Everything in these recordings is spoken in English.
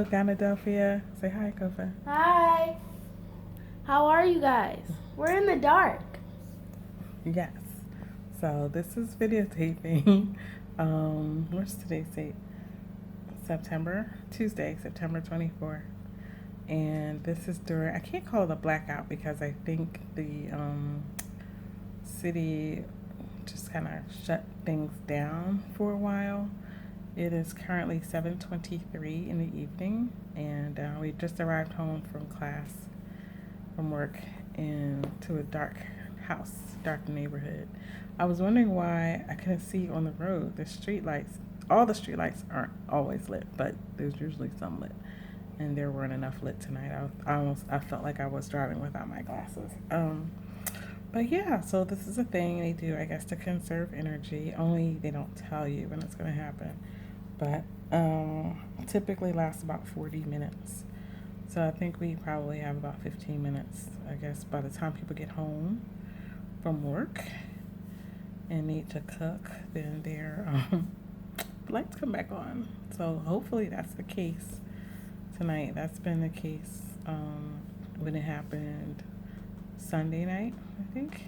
Hello, Ghanadelphia. Say hi, Kofa. Hi. How are you guys? We're in the dark. Yes. So this is videotaping. What's today's date? Tuesday, September 24th. And this is during, I can't call it a blackout because I think the city just kind of shut things down for a while. It is currently 7:23 in the evening, and we just arrived home from work, into a dark house, dark neighborhood. I was wondering why I couldn't see on the road. The street lights, all the street lights aren't always lit, but there's usually some lit, and there weren't enough lit tonight. I felt like I was driving without my glasses. But yeah, so this is a thing they do, I guess, to conserve energy. Only they don't tell you when it's going to happen. But typically lasts about 40 minutes. So I think we probably have about 15 minutes, I guess, by the time people get home from work and need to cook, then their lights come back on. So hopefully that's the case tonight. That's been the case when it happened Sunday night, I think.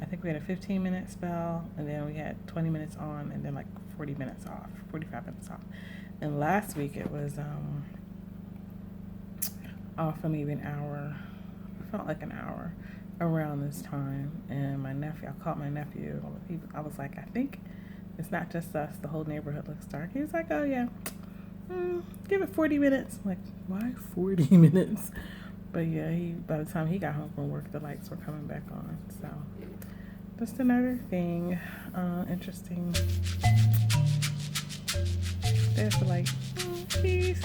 I think we had a 15-minute spell, and then we had 20 minutes on, and then like 40 minutes off, 45 minutes off. And last week it was off for maybe an hour. It felt like an hour around this time. And my nephew, I called my nephew. I was like, I think it's not just us. The whole neighborhood looks dark. He was like, oh yeah, give it 40 minutes. I'm like, why 40 minutes? But yeah, by the time he got home from work, the lights were coming back on. So just another thing, interesting. There's the light. Peace.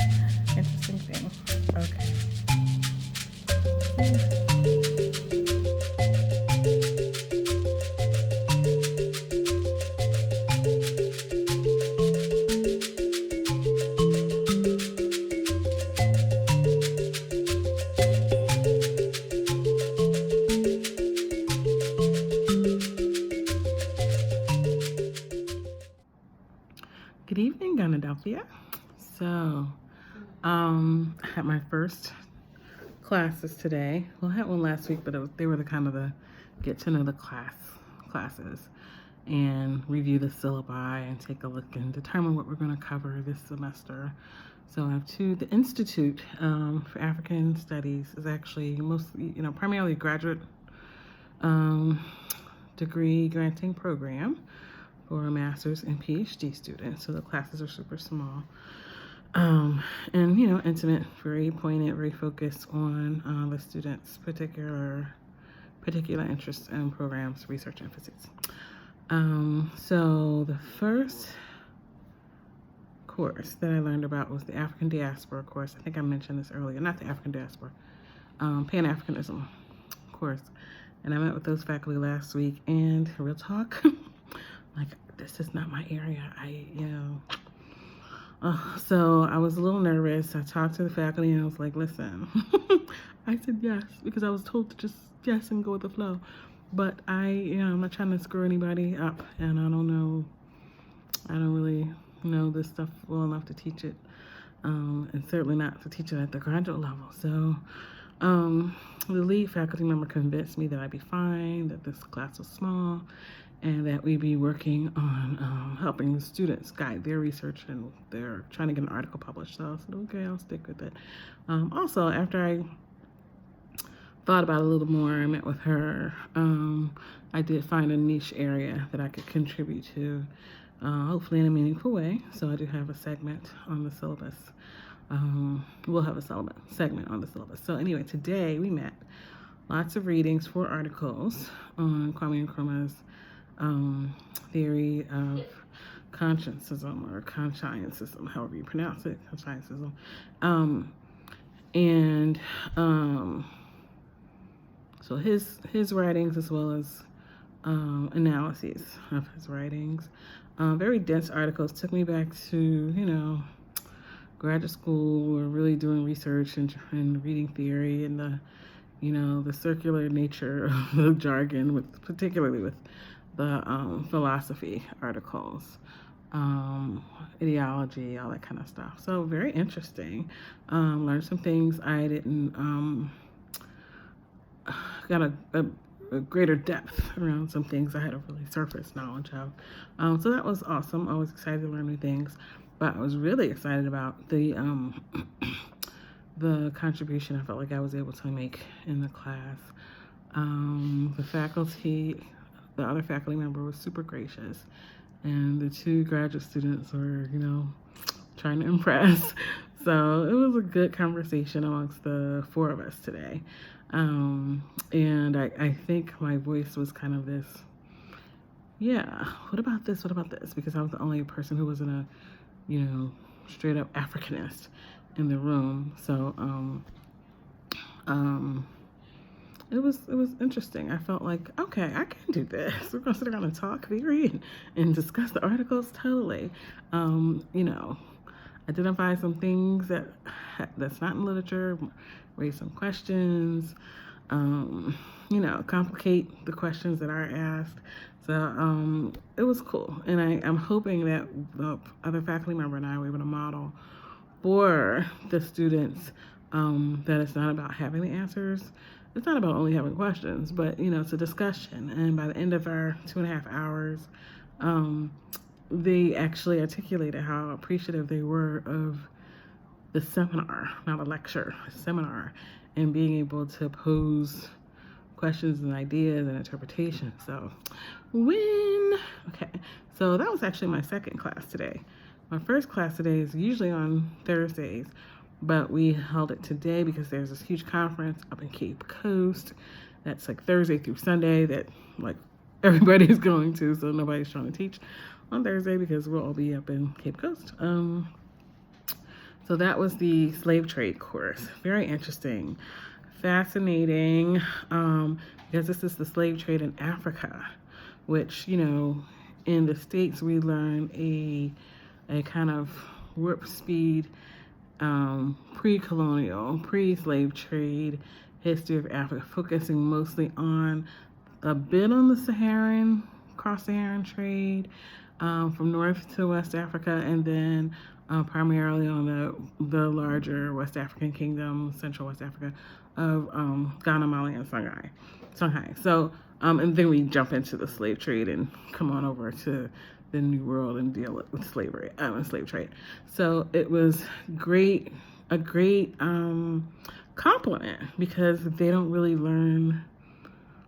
Interesting thing. Okay. Good evening, Ghanadelphia. So, I had my first classes today. Well, I had one last week, but they were the get to know the classes and review the syllabi and take a look and determine what we're going to cover this semester. So I have the Institute for African Studies is actually mostly, primarily a graduate degree granting program for a master's and PhD students. So the classes are super small. And intimate, very poignant, very focused on the students' particular interests and programs, research emphasis. So the first course that I learned about was the African diaspora course. I think I mentioned this earlier. Not the African diaspora, Pan-Africanism course. And I met with those faculty last week, and real talk, like, this is not my area. So I was a little nervous. I talked to the faculty and I was like, listen, I said yes because I was told to just yes and go with the flow. But I'm not trying to screw anybody up, and I don't really know this stuff well enough to teach it, and certainly not to teach it at the graduate level. So the lead faculty member convinced me that I'd be fine, that this class was small, and that we'd be working on helping the students guide their research, and they're trying to get an article published. So I said, okay, I'll stick with it. Also, after I thought about it a little more, I met with her. I did find a niche area that I could contribute to, hopefully in a meaningful way. So I do have a segment on the syllabus. We'll have a segment on the syllabus. So anyway, today we met. Lots of readings, 4 articles on Kwame Nkrumah's theory of conscientism or conscientism, however you pronounce it, conscientism. So his writings as well as analyses of his writings. Very dense articles. Took me back to, graduate school, or really doing research and reading theory and the circular nature of the jargon, particularly with the philosophy articles. ideology, all that kind of stuff. So very interesting. Learned some things I didn't, got a greater depth around some things I had a really surface knowledge of. So that was awesome. I was excited to learn new things, but I was really excited about the contribution I felt like I was able to make in the class. The faculty, the other faculty member was super gracious, and the two graduate students were, trying to impress. So it was a good conversation amongst the four of us today. And I think my voice was kind of this, what about this? What about this? Because I was the only person who wasn't a, straight up Africanist in the room. So, it was interesting. I felt like, okay, I can do this. We're gonna sit around and talk theory and discuss the articles. Totally. Identify some things that's not in literature, raise some questions, complicate the questions that are asked. So it was cool, and I'm hoping that the other faculty member and I were able to model for the students that it's not about having the answers. It's not about only having questions, but it's a discussion. And by the end of our 2.5 hours, they actually articulated how appreciative they were of the seminar, not a lecture, a seminar, and being able to pose questions and ideas and interpretations. So, win. Okay, so that was actually my second class today. My first class today is usually on Thursdays, but we held it today because there's this huge conference up in Cape Coast that's like Thursday through Sunday that like everybody's going to, so nobody's trying to teach on Thursday because we'll all be up in Cape Coast. So that was the slave trade course. Very interesting, fascinating, because this is the slave trade in Africa, which, in the States we learn a kind of warp speed pre-colonial, pre-slave trade history of Africa, focusing mostly on a bit on the Saharan, cross-Saharan trade from North to West Africa, and then primarily on the larger West African kingdom, Central West Africa, of Ghana, Mali, and Songhai. So, and then we jump into the slave trade and come on over to the New World and deal with slavery and slave trade. So it was a great compliment because they don't really learn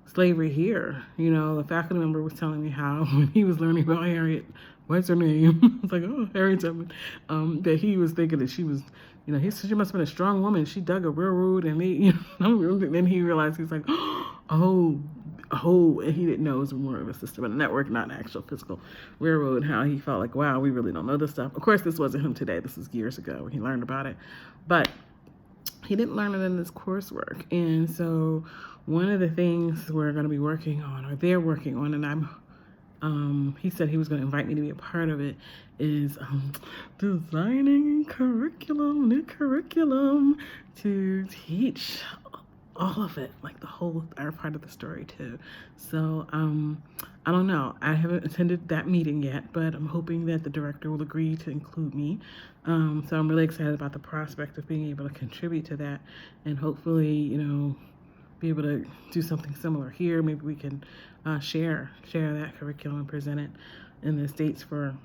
slavery here. The faculty member was telling me how when he was learning about Harriet, what's her name? I was like, oh, Harriet Tubman. That he was thinking that she was, he said she must have been a strong woman. She dug a railroad, and then he realized he's like, oh, and he didn't know it was more of a system, a network, not an actual physical railroad. How he felt like, wow, we really don't know this stuff. Of course, this wasn't him today. This is years ago when he learned about it, but he didn't learn it in this coursework. And so one of the things we're going to be working on, or they're working on, and he said he was going to invite me to be a part of it, is designing new curriculum to teach all of it, like the whole our part of the story too. So I don't know. I haven't attended that meeting yet, but I'm hoping that the director will agree to include me. So I'm really excited about the prospect of being able to contribute to that, and hopefully, be able to do something similar here. Maybe we can share that curriculum and present it in the States for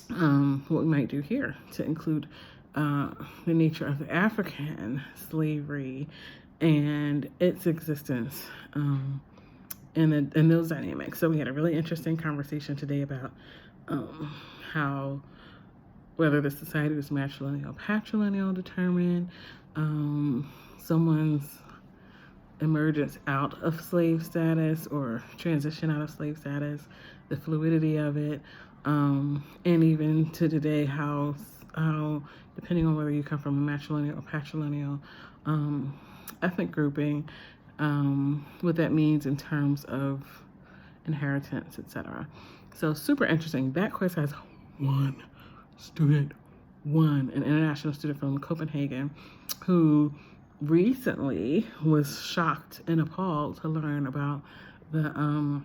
what we might do here to include the nature of the African slavery and its existence and those dynamics. So we had a really interesting conversation today about how whether the society was matrilineal or patrilineal determined someone's emergence out of slave status or transition out of slave status, the fluidity of it, and even to today how depending on whether you come from a matrilineal or patrilineal ethnic grouping, what that means in terms of inheritance, etc. So super interesting. That course has an international student from Copenhagen, who recently was shocked and appalled to learn about the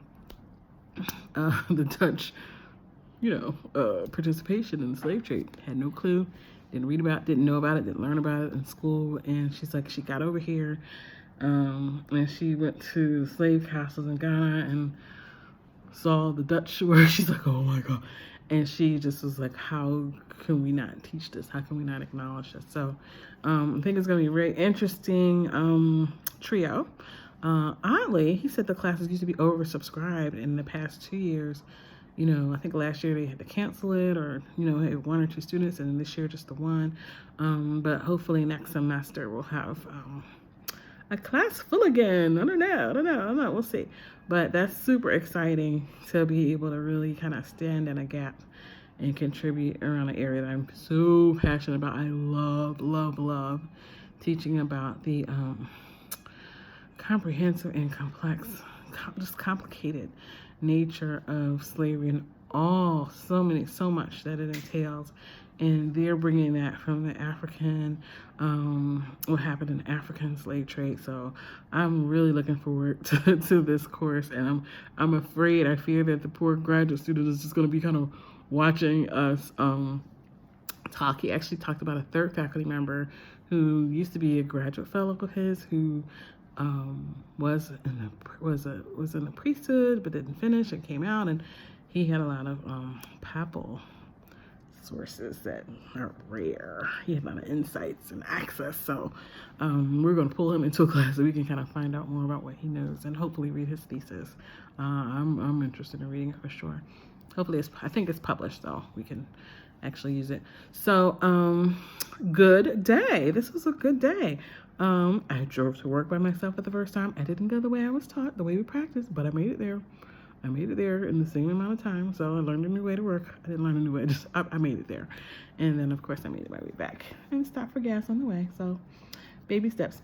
Dutch participation in the slave trade. Had no clue, didn't know about it, didn't learn about it in school. And she's like, she got over here, and she went to slave castles in Ghana and saw the Dutch shore. She's like, oh my God. And she just was like, how can we not teach this? How can we not acknowledge this? So I think it's going to be a very interesting trio. Oddly, he said the classes used to be oversubscribed in the past 2 years. I think last year they had to cancel it, or, had 1 or 2 students, and this year just the one. But hopefully next semester we'll have a class full again. I don't know. We'll see. But that's super exciting to be able to really kind of stand in a gap and contribute around an area that I'm so passionate about. I love teaching about the comprehensive and complex, just complicated nature of slavery and so much that it entails. And they're bringing that from the African, what happened in the African slave trade. So I'm really looking forward to this course, and I fear that the poor graduate student is just going to be kind of watching us talk. He actually talked about a third faculty member who used to be a graduate fellow of his, who was in the priesthood but didn't finish and came out, and he had a lot of papal sources that are rare. He had a lot of insights and access. So we're going to pull him into a class so we can kind of find out more about what he knows and hopefully read his thesis. I'm interested in reading it for sure. Hopefully I think it's published, though. We can actually use it. So good day. This was a good day. I drove to work by myself for the first time. I didn't go the way I was taught, the way we practiced, but I made it there. I made it there in the same amount of time, so I learned a new way to work. I didn't learn a new way, I made it there. And then, of course, I made it my way back and stopped for gas on the way. So baby steps.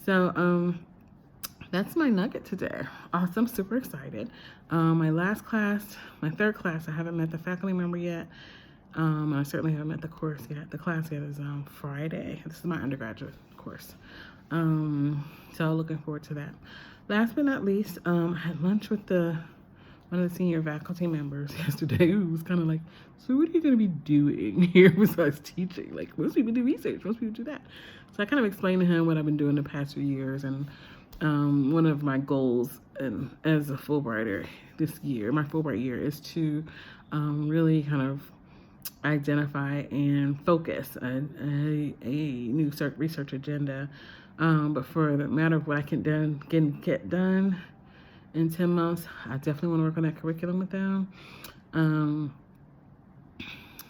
So that's my nugget today. Awesome, super excited. My third class, I haven't met the faculty member yet. I certainly haven't met the course yet. The class yet is Friday. This is my undergraduate course. So looking forward to that. Last but not least, I had lunch with one of the senior faculty members yesterday, who was kind of like, so what are you going to be doing here besides teaching? Like, most people do research, most people do that. So I kind of explained to him what I've been doing the past few years, and one of my goals as a Fulbrighter this year, my Fulbright year, is to really kind of identify and focus a new research agenda. But for the matter of what I can get done in 10 months, I definitely want to work on that curriculum with them.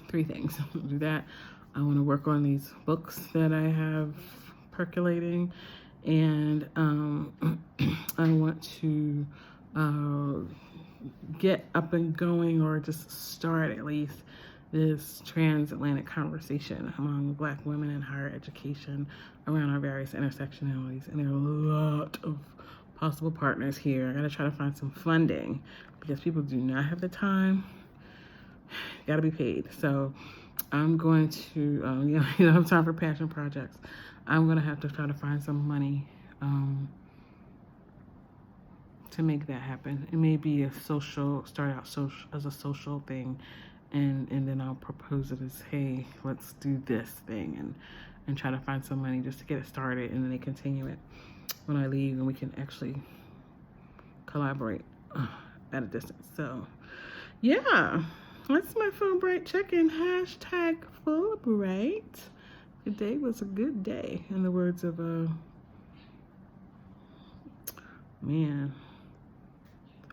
3 things. I'll do that. I want to work on these books that I have percolating, and I want to get up and going, or just start at least, this transatlantic conversation among Black women in higher education around our various intersectionalities. And there are a lot of possible partners here. I gotta try to find some funding, because people do not have the time. Gotta be paid. So I'm going to, you don't have time for passion projects. I'm gonna have to try to find some money to make that happen. It may be start out as a social thing, and then I'll propose it as, hey, let's do this thing, and try to find some money just to get it started, and then they continue it when I leave, and we can actually collaborate at a distance. So yeah, that's my Fulbright check-in. #Fulbright. Today was a good day, in the words of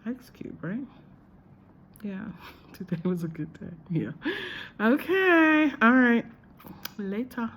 Ice Cube, right? Yeah, today was a good day. Yeah. Okay. All right. Later.